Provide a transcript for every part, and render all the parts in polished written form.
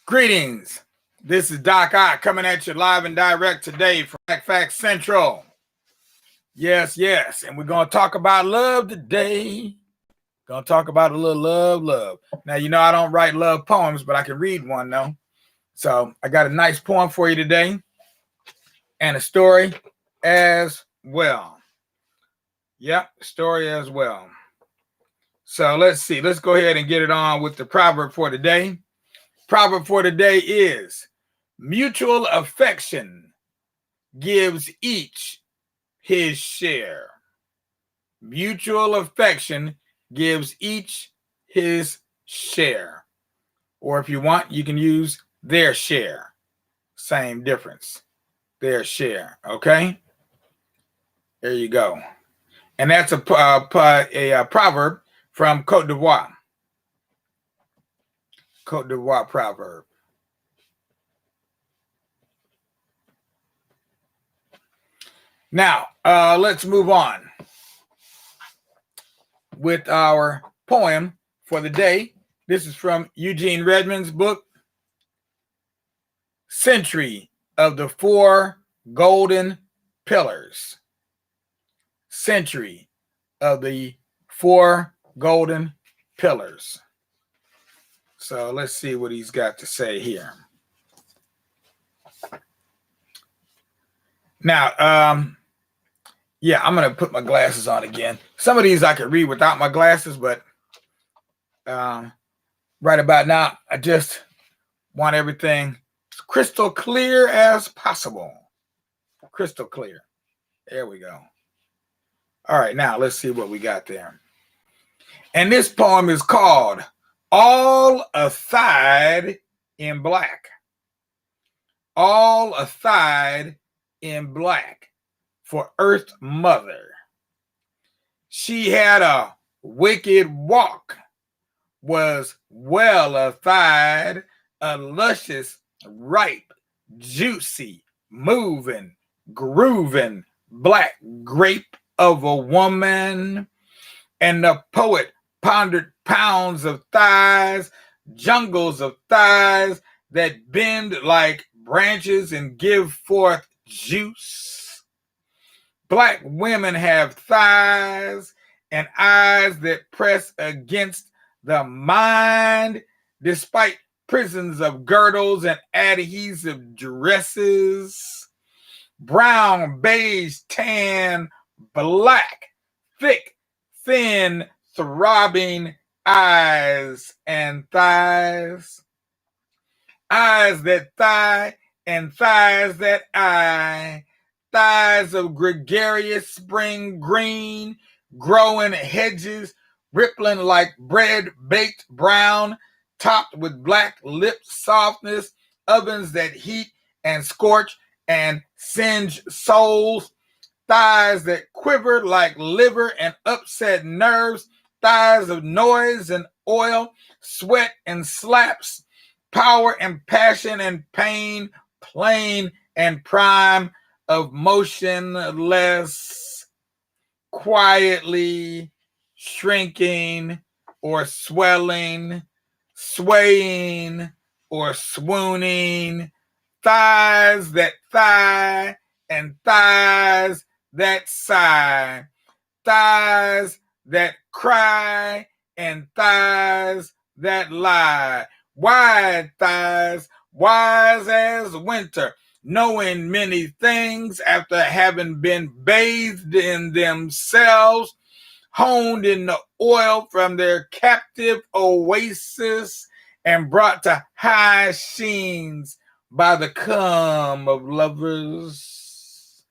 Greetings. This is Doc I coming at you live and direct today from Fact Central. Yes. And we're going to talk about love today. Going to talk about a little love. Now, you know I don't write love poems, but I can read one, though. So I got a nice poem for you today and a story as well. Yep, story as well. So let's see. Let's go ahead and get it on with the proverb for today. Proverb for today is mutual affection gives each his share. Mutual affection gives each his share. Or if you want, you can use their share. Same difference. Their share. Okay? There you go. And that's a proverb from Côte d'Ivoire. Côte d'Ivoire proverb. Now, let's move on with our poem for the day. This is from Eugene Redmond's book, Century of the Four Golden Pillars. Century of the Four Golden Pillars. So let's see what he's got to say here. Now, I'm going to put my glasses on again. Some of these I could read without my glasses, but right about now, I just want everything as crystal clear as possible. Crystal clear. There we go. All right, now let's see what we got there. And this poem is called All Aside in Black. All Aside in Black for Earth Mother. She had a wicked walk, was well aside, a luscious, ripe, juicy, moving, grooving black grape of a woman. And the poet pondered pounds of thighs, jungles of thighs that bend like branches and give forth juice. Black women have thighs and eyes that press against the mind, despite prisons of girdles and adhesive dresses. Brown, beige, tan, black, thick, thin, throbbing eyes and thighs. Eyes that thigh and thighs that eye. Thighs of gregarious spring green, growing hedges, rippling like bread baked brown, topped with black lip softness, ovens that heat and scorch and singe souls. Thighs that quiver like liver and upset nerves, thighs of noise and oil, sweat and slaps, power and passion and pain, plain and prime, of motionless, quietly shrinking or swelling, swaying or swooning, thighs that thigh and thighs that sigh, thighs that cry and thighs that lie, wide thighs, wise as winter, knowing many things after having been bathed in themselves, honed in the oil from their captive oasis, and brought to high sheens by the cum of lovers.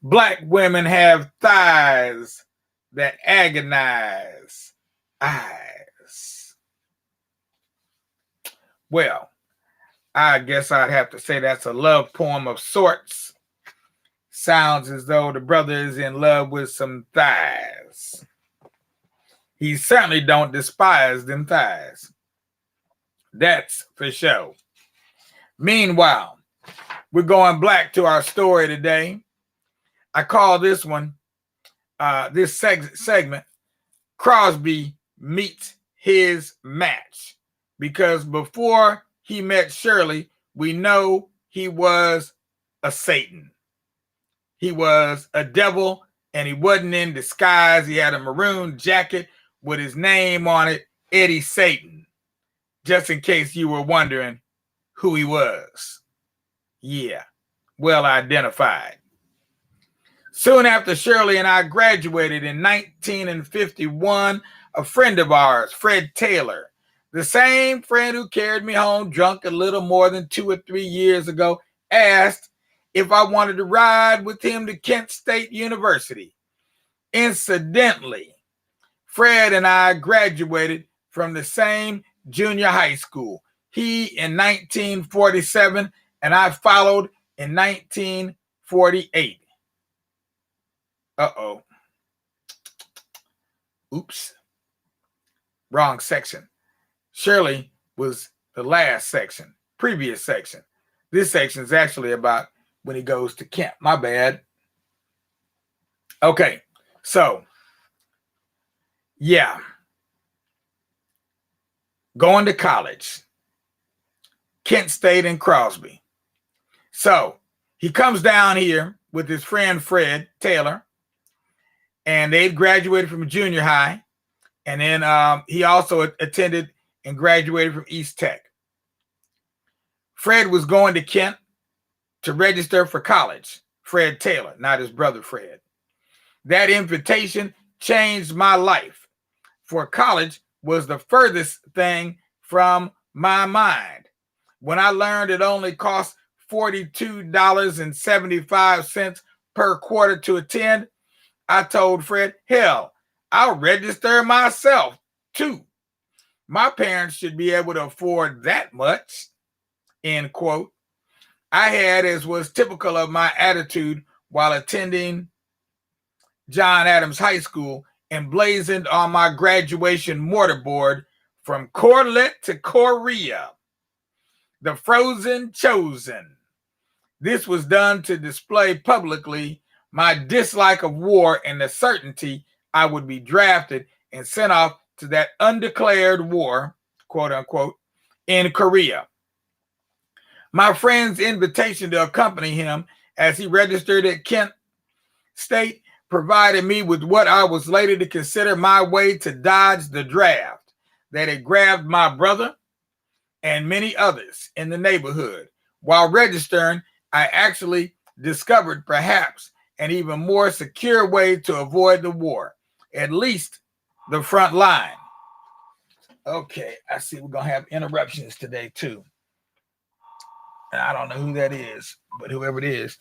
Black women have thighs that agonize eyes. Well, I guess I'd have to say that's a love poem of sorts. Sounds as though the brother is in love with some thighs. He certainly don't despise them thighs. That's for sure. Meanwhile, we're going black to our story today. I call this one, this segment, Crosby Meets His Match, because before he met Shirley, we know he was a Satan. He was a devil, and he wasn't in disguise. He had a maroon jacket with his name on it, Eddie Satan, just in case you were wondering who he was. Yeah, well identified. Soon after Shirley and I graduated in 1951, a friend of ours, Fred Taylor, the same friend who carried me home drunk a little more than 2 or 3 years ago, asked if I wanted to ride with him to Kent State University. Incidentally, Fred and I graduated from the same junior high school. He in 1947, and I followed in 1948. Uh-oh. Oops. Wrong section. Shirley was the last section, previous section. This section is actually about when he goes to Kent. My bad. Okay, so, yeah. Going to college. Kent State and Crosby. So, he comes down here with his friend Fred Taylor, and they'd graduated from junior high. And then he also attended and graduated from East Tech. Fred was going to Kent to register for college. Fred Taylor, not his brother Fred. That invitation changed my life, for college was the furthest thing from my mind. When I learned it only cost $42.75 per quarter to attend, I told Fred, hell, I'll register myself too. My parents should be able to afford that much, end quote. I had, as was typical of my attitude while attending John Adams High School, emblazoned on my graduation mortarboard, from Corlett to Korea, the frozen chosen. This was done to display publicly my dislike of war and the certainty I would be drafted and sent off to that undeclared war, quote unquote, in Korea. My friend's invitation to accompany him as he registered at Kent State provided me with what I was later to consider my way to dodge the draft that had grabbed my brother and many others in the neighborhood. While registering, I actually discovered perhaps an even more secure way to avoid the war, at least the front line. Okay, I see we're going to have interruptions today too. And I don't know who that is, but whoever it is,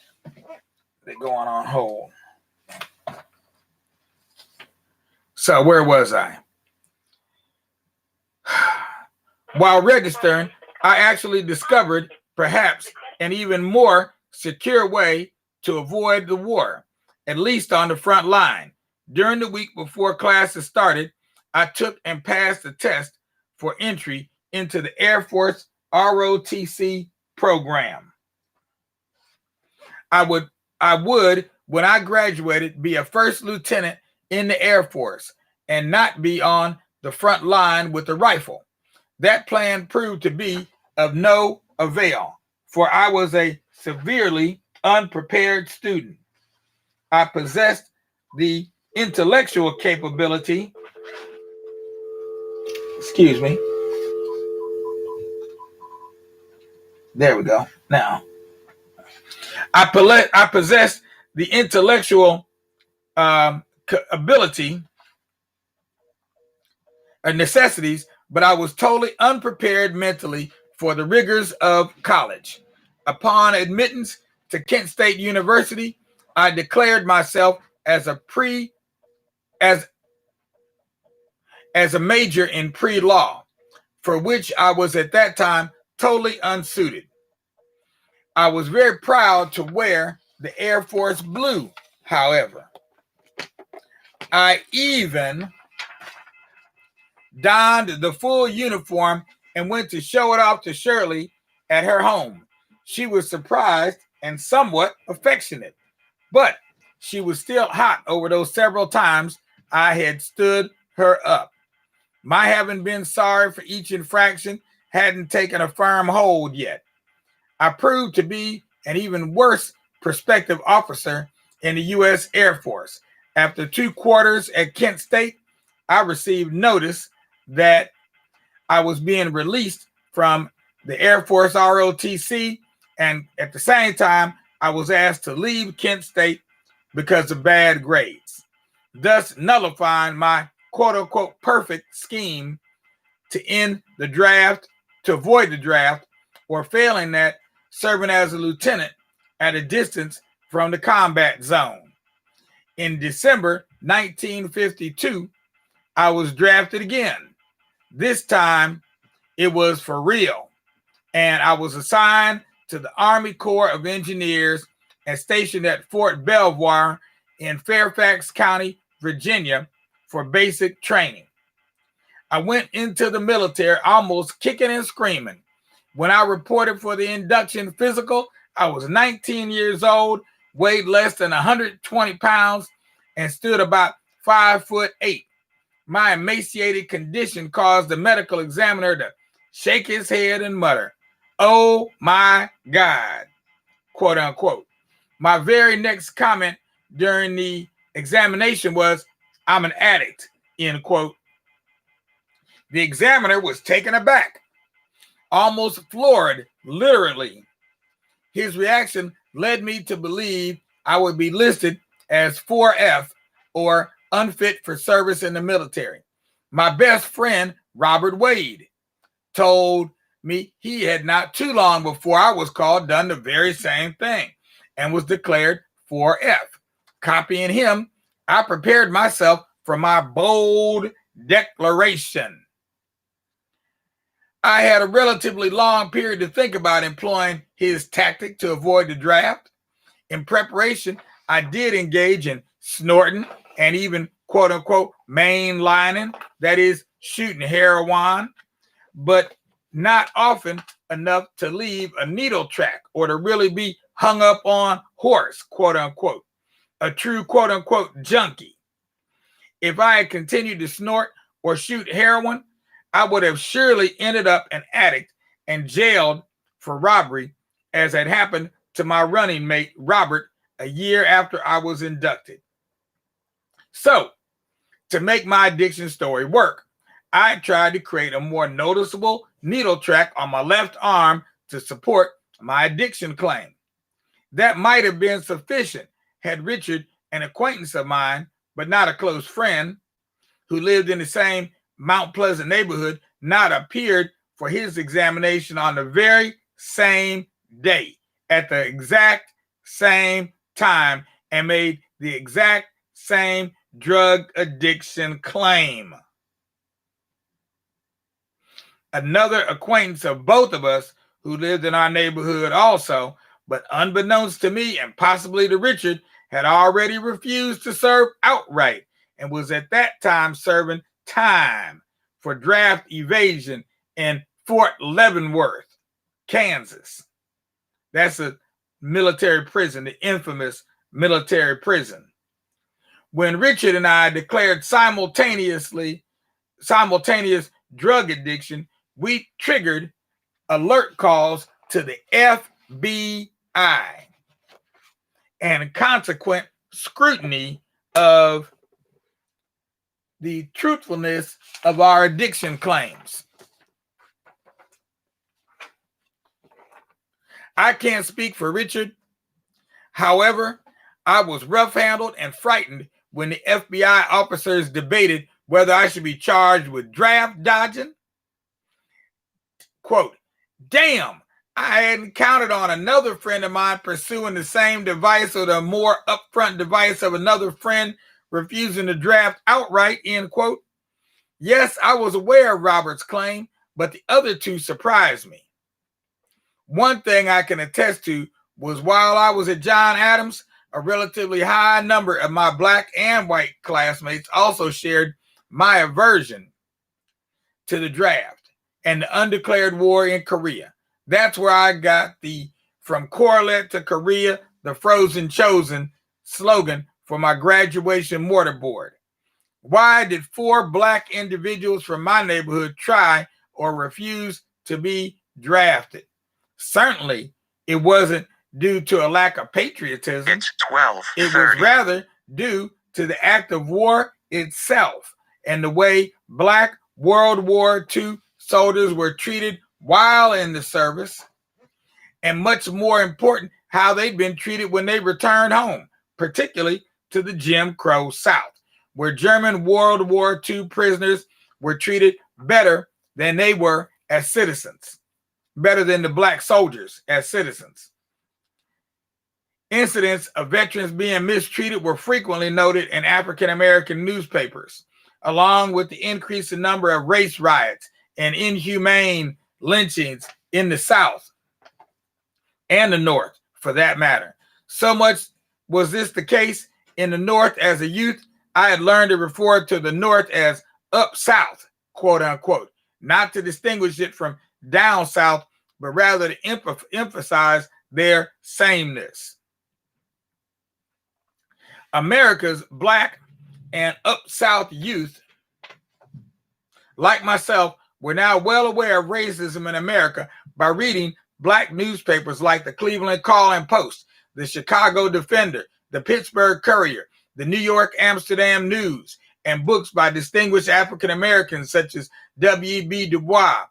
they're going on hold. So where was I? While registering, I actually discovered perhaps an even more secure way to avoid the war, at least on the front line. During the week before classes started, I took and passed the test for entry into the Air Force ROTC program. I would, when I graduated, be a first lieutenant in the Air Force and not be on the front line with a rifle. That plan proved to be of no avail, for I was a severely unprepared student. I possessed the intellectual capability, excuse me. There we go. Now, I possessed the intellectual ability or necessities, but I was totally unprepared mentally for the rigors of college. Upon admittance to Kent State University, I declared myself as a major in pre-law, for which I was at that time totally unsuited. I was very proud to wear the Air Force blue, however. I even donned the full uniform and went to show it off to Shirley at her home. She was surprised and somewhat affectionate, but she was still hot over those several times I had stood her up. My having been sorry for each infraction hadn't taken a firm hold yet. I proved to be an even worse prospective officer in the U.S. Air Force. After 2 quarters at Kent State, I received notice that I was being released from the Air Force ROTC, and at the same time, I was asked to leave Kent State because of bad grades, thus nullifying my quote-unquote perfect scheme to end the draft, to avoid the draft, or failing that, serving as a lieutenant at a distance from the combat zone. In December 1952, I was drafted again. This time, it was for real, and I was assigned to the Army Corps of Engineers and stationed at Fort Belvoir in Fairfax County, Virginia, for basic training. I went into the military almost kicking and screaming. When I reported for the induction physical, I was 19 years old, weighed less than 120 pounds, and stood about 5'8". My emaciated condition caused the medical examiner to shake his head and mutter, "Oh my God," quote unquote. My very next comment during the examination was, "I'm an addict," end quote. The examiner was taken aback, almost floored, literally. His reaction led me to believe I would be listed as 4F, or unfit for service in the military. My best friend, Robert Wade, told me he had not too long before I was called done the very same thing and was declared 4F. Copying him, I prepared myself for my bold declaration. I had a relatively long period to think about employing his tactic to avoid the draft. In preparation, I did engage in snorting and even quote unquote mainlining, that is, shooting heroin, but not often enough to leave a needle track or to really be hung up on horse, quote unquote, a true quote unquote junkie. If I had continued to snort or shoot heroin, I would have surely ended up an addict and jailed for robbery, as had happened to my running mate, Robert, a year after I was inducted. So, to make my addiction story work, I tried to create a more noticeable needle track on my left arm to support my addiction claim. That might have been sufficient had Richard, an acquaintance of mine, but not a close friend, who lived in the same Mount Pleasant neighborhood, not appeared for his examination on the very same day, at the exact same time, and made the exact same drug addiction claim. Another acquaintance of both of us who lived in our neighborhood also, but unbeknownst to me and possibly to Richard, had already refused to serve outright and was at that time serving time for draft evasion in Fort Leavenworth, Kansas. That's a military prison, the infamous military prison. When Richard and I declared simultaneous drug addiction, we triggered alert calls to the FBI and consequent scrutiny of the truthfulness of our addiction claims. I can't speak for Richard. However, I was rough-handled and frightened when the FBI officers debated whether I should be charged with draft dodging. Quote, "Damn, I hadn't counted on another friend of mine pursuing the same device or the more upfront device of another friend refusing to draft outright," end quote. Yes, I was aware of Robert's claim, but the other two surprised me. One thing I can attest to was while I was at John Adams, a relatively high number of my black and white classmates also shared my aversion to the draft and the undeclared war in Korea. That's where I got the "From Corlett to Korea, the Frozen Chosen" slogan for my graduation mortarboard. Why did 4 black individuals from my neighborhood try or refuse to be drafted. Certainly, it wasn't due to a lack of patriotism. It's 12:30. It was rather due to the act of war itself and the way Black World War II soldiers were treated while in the service, and much more important, how they'd been treated when they returned home, particularly to the Jim Crow South, where German World War II prisoners were treated better than they were as citizens, better than the Black soldiers as citizens. Incidents of veterans being mistreated were frequently noted in African-American newspapers, along with the increase in number of race riots and inhumane lynchings in the South and the North, for that matter. So much was this the case in the North. As a youth, I had learned to refer to the North as up South, quote unquote, not to distinguish it from down South, but rather to emphasize their sameness. America's Black and up South youth, like myself, were now well aware of racism in America by reading Black newspapers like the Cleveland Call-and-Post, the Chicago Defender, the Pittsburgh Courier, the New York Amsterdam News, and books by distinguished African Americans such as W.E.B. Du Bois,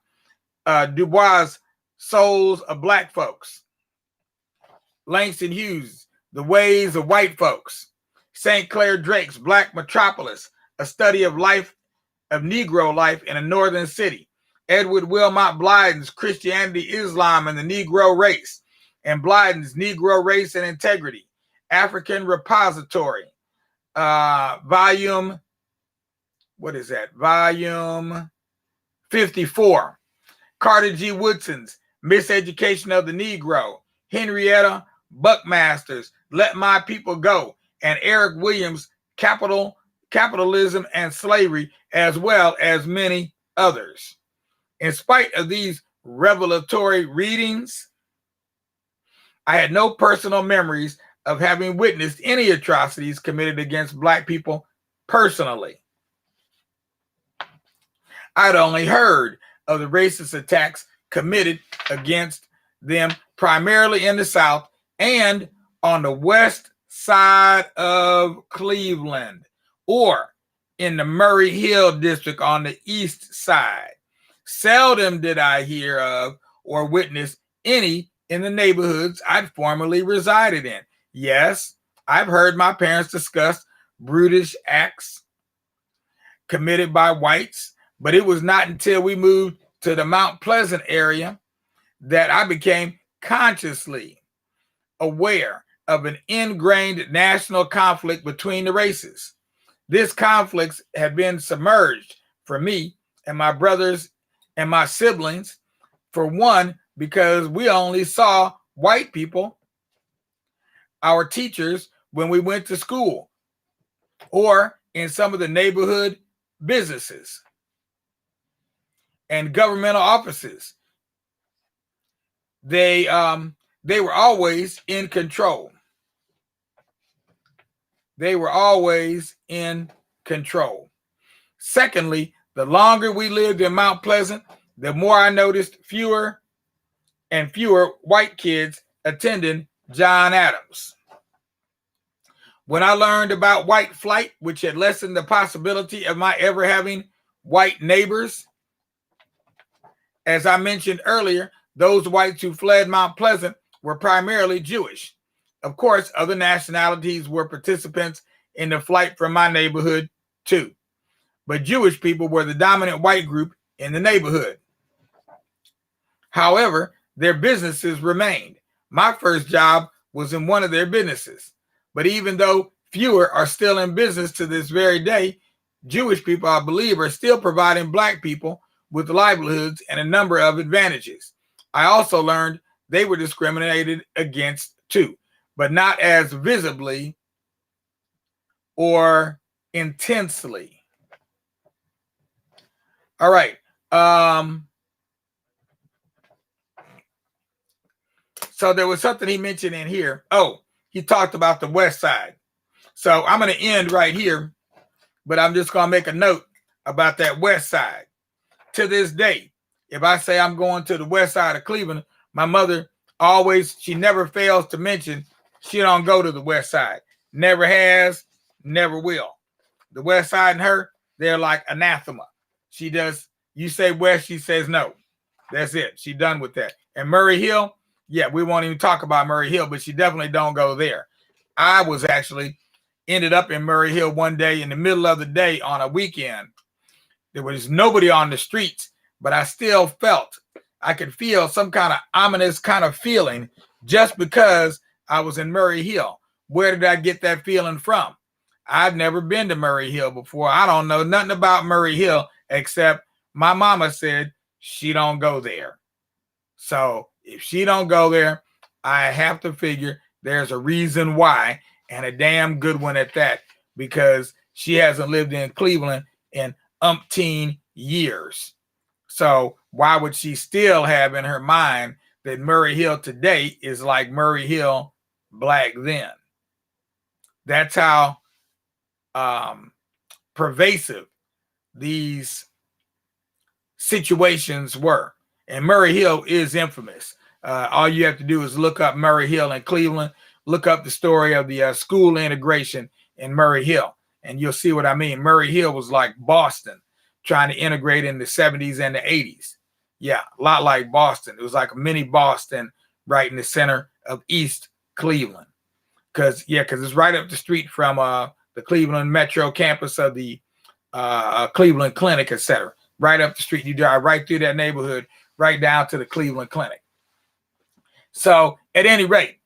Souls of Black Folks, Langston Hughes, The Ways of White Folks, St. Clair Drake's Black Metropolis, a study of life, of Negro life in a northern city, Edward Wilmot Blyden's Christianity, Islam, and the Negro Race, and Blyden's Negro Race and Integrity, African Repository, volume 54, Carter G. Woodson's Miseducation of the Negro, Henrietta Buckmaster's Let My People Go, and Eric Williams' Capitalism and Slavery, as well as many others. In spite of these revelatory readings, I had no personal memories of having witnessed any atrocities committed against Black people personally. I'd only heard of the racist attacks committed against them primarily in the South and on the west side of Cleveland, or in the Murray Hill district on the east side. Seldom did I hear of or witness any in the neighborhoods I'd formerly resided in. Yes, I've heard my parents discuss brutish acts committed by whites, but it was not until we moved to the Mount Pleasant area that I became consciously aware of an ingrained national conflict between the races. This conflict had been submerged for me and my brothers and my siblings, for one, because we only saw white people, our teachers, when we went to school or in some of the neighborhood businesses and governmental offices. They were always in control. They were always in control. Secondly, the longer we lived in Mount Pleasant, the more I noticed fewer and fewer white kids attending John Adams. When I learned about white flight, which had lessened the possibility of my ever having white neighbors, as I mentioned earlier, those whites who fled Mount Pleasant were primarily Jewish. Of course, other nationalities were participants in the flight from my neighborhood too, but Jewish people were the dominant white group in the neighborhood. However, their businesses remained. My first job was in one of their businesses, but even though fewer are still in business to this very day, Jewish people, I believe, are still providing Black people with livelihoods and a number of advantages. I also learned they were discriminated against too, but not as visibly or intensely. All right. So there was something he mentioned in here. Oh, he talked about the West Side. So I'm going to end right here, but I'm just going to make a note about that West Side. To this day, If I say I'm going to the west side of Cleveland, my mother always, she never fails to mention she don't go to the west side. Never has, never will. The west side and her, they're like anathema. She does, you say west, she says no. That's it. She done with that. And Murray Hill, yeah, we won't even talk about Murray Hill, but she definitely don't go there. I was actually ended up in Murray Hill one day in the middle of the day on a weekend. There was nobody on the streets, but I still felt, I could feel some kind of ominous kind of feeling just because I was in Murray Hill. Where did I get that feeling from? I've never been to Murray Hill before. I don't know nothing about Murray Hill except my mama said she don't go there. So if she don't go there, I have to figure there's a reason why, and a damn good one at that, because she hasn't lived in Cleveland in umpteen years. So why would she still have in her mind that Murray Hill today is like Murray Hill back then? That's how pervasive these situations were. And Murray Hill is infamous. All you have to do is look up Murray Hill in Cleveland, look up the story of the school integration in Murray Hill, and you'll see what I mean. Murray Hill was like Boston trying to integrate in the 70s and the 80s. Yeah, a lot like Boston. It was like a mini Boston right in the center of East Cleveland. Because it's right up the street from the Cleveland Metro campus of the Cleveland Clinic, etc. Right up the street. You drive right through that neighborhood, right down to the Cleveland Clinic. So at any rate,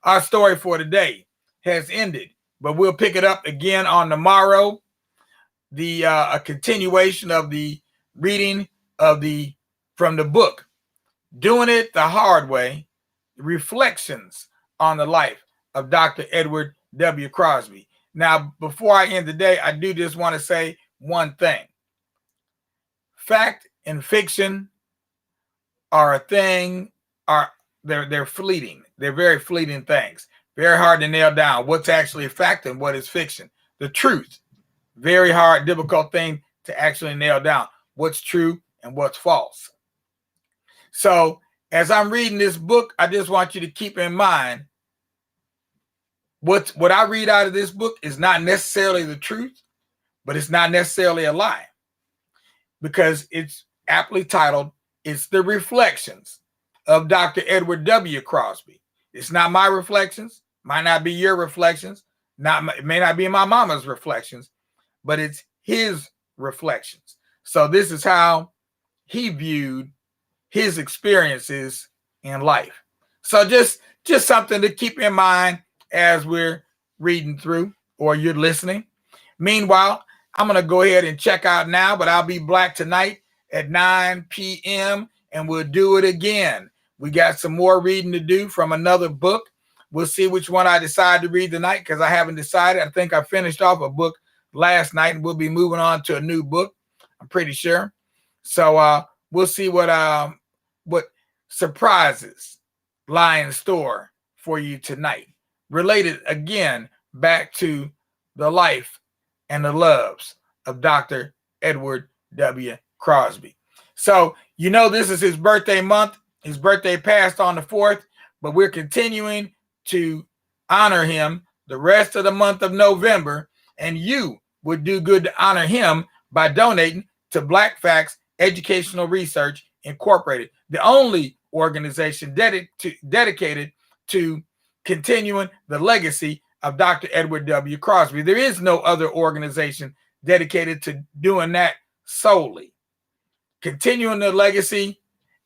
our story for today has ended, but we'll pick it up again on tomorrow. A continuation of the reading of from the book, Doing It the Hard Way, Reflections on the Life of Dr. Edward W. Crosby. Now, before I end the day, I do just want to say one thing. Fact and fiction are a thing, they're fleeting. They're very fleeting things. Very hard to nail down what's actually fact and what is fiction. The truth, very hard, difficult thing to actually nail down what's true and what's false. So as I'm reading this book, I just want you to keep in mind what I read out of this book is not necessarily the truth, but it's not necessarily a lie, because it's aptly titled, it's the reflections of Dr. Edward W. Crosby. It's not my reflections, might not be your reflections, it may not be my mama's reflections, but it's his reflections. So this is how he viewed his experiences in life. So just something to keep in mind as we're reading through or you're listening. Meanwhile, I'm going to go ahead and check out now, but I'll be back tonight at 9 p.m. and we'll do it again. We got some more reading to do from another book. We'll see which one I decide to read tonight, because I haven't decided. I think I finished off a book last night and we'll be moving on to a new book, I'm pretty sure. So we'll see what surprises lie in store for you tonight. Related again back to the life and the loves of Dr. Edward W. Crosby. So, this is his birthday month. His birthday passed on the 4th, but we're continuing to honor him the rest of the month of November. And you would do good to honor him by donating to Black Facts Educational Research Incorporated, the only organization dedicated to continuing the legacy of Dr. Edward W. Crosby. There is no other organization dedicated to doing that solely. Continuing the legacy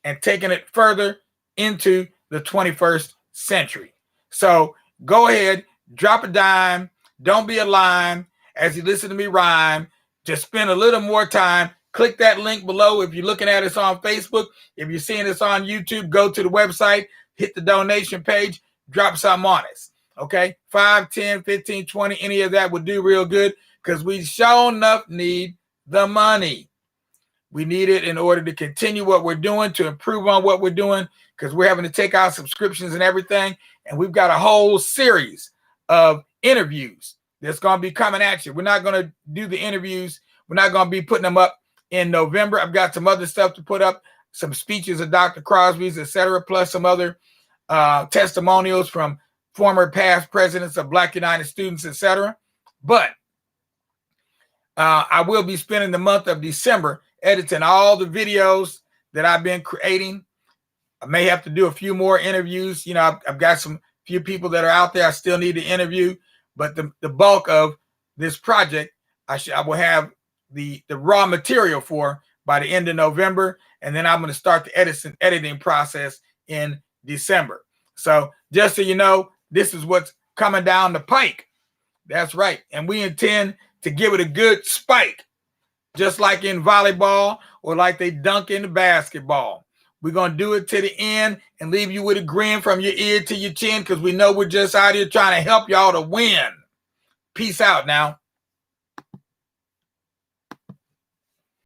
and taking it further into the 21st century. So go ahead, drop a dime. Don't be a lime. As you listen to me rhyme, just spend a little more time. Click that link below if you're looking at us on Facebook. If you're seeing us on YouTube, go to the website, hit the donation page, drop something on us. Okay? 5, 10, 15, 20, any of that would do real good, because we sure enough need the money. We need it in order to continue what we're doing, to improve on what we're doing, because we're having to take out subscriptions and everything. And we've got a whole series of interviews that's going to be coming at you. We're not going to do the interviews. We're not going to be putting them up in November. I've got some other stuff to put up. some speeches of Dr. Crosby's, etc., plus some other testimonials from former past presidents of Black United Students, etc. But I will be spending the month of December editing all the videos that I've been creating. I may have to do a few more interviews. You know, I've got some few people that are out there I still need to interview, but the bulk of this project, I will have the raw material for by the end of November, and then I'm going to start the editing process in December. So just so you know, this is what's coming down the pike. That's right. And we intend to give it a good spike, just like in volleyball or like they dunk in the basketball. We're going to do it to the end and leave you with a grin from your ear to your chin, because we know we're just out here trying to help y'all to win. Peace out now.